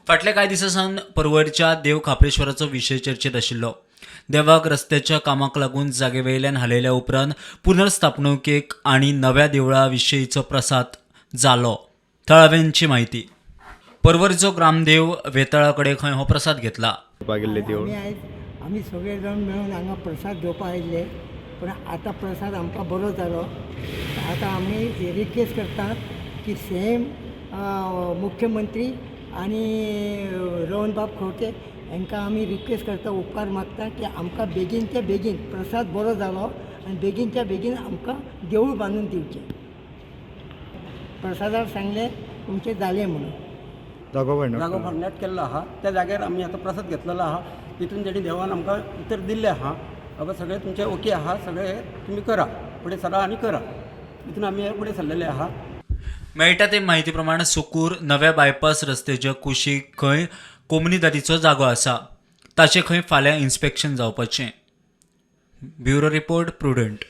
फाटल्या कांय दिसांसावन परवरच्या देव खापरेश्वराचो विशय चर्चेत आशिल्लो. देवाक रस्त्याच्या कामाक लागून जागे वयल्यान हालयल्या उपरांत पुनर्स्थापणुकेक आनी नव्या देवळा विशयीचो प्रसाद जालो. थळाव्यांची म्हायती. परवरीचो ग्रामदेव वेताळा कडेन खंय हो प्रसाद घेतला. आम्ही सगळे जाण मेळून हांगा प्रसाद घेवपाक आयिल्ले, पण आता प्रसाद आमकां बरो जालो. आता आमी रिक्वेस्ट करतात की सेम मुख्यमंत्री आणि रोहनबाब खंवटे हांकां आमी रिक्वेस्ट करता, उपकार मागता की आमकां बेगीनच्या बेगीन प्रसाद बरो जालो आनी बेगीनच्या बेगीन आमकां देवूळ बांदून दिवचें. प्रसादार सांगलें तुमचें जालें म्हणून. जागो भरण्यात केल्लो आहा, त्या जाग्यार आमी आतां प्रसाद घेतलेलो आहा. तितून तेणी देवान आमकां उतर दिल्लें आहा. बाबा सगळें तुमचें ओके आहा, सगळें तुमी करा, फुडें सरा आनी करा. तितून आमी फुडें सरलेले आहा. मेळटा ते म्हायती प्रमाण सुकूर नव्या बायपास रस्त्याच्या कुशीक खंय कोमनीदारीचो जागो आसा. ताचें खंय फाल्यां इन्स्पेक्शन जावपाचें. Bureau report prudent.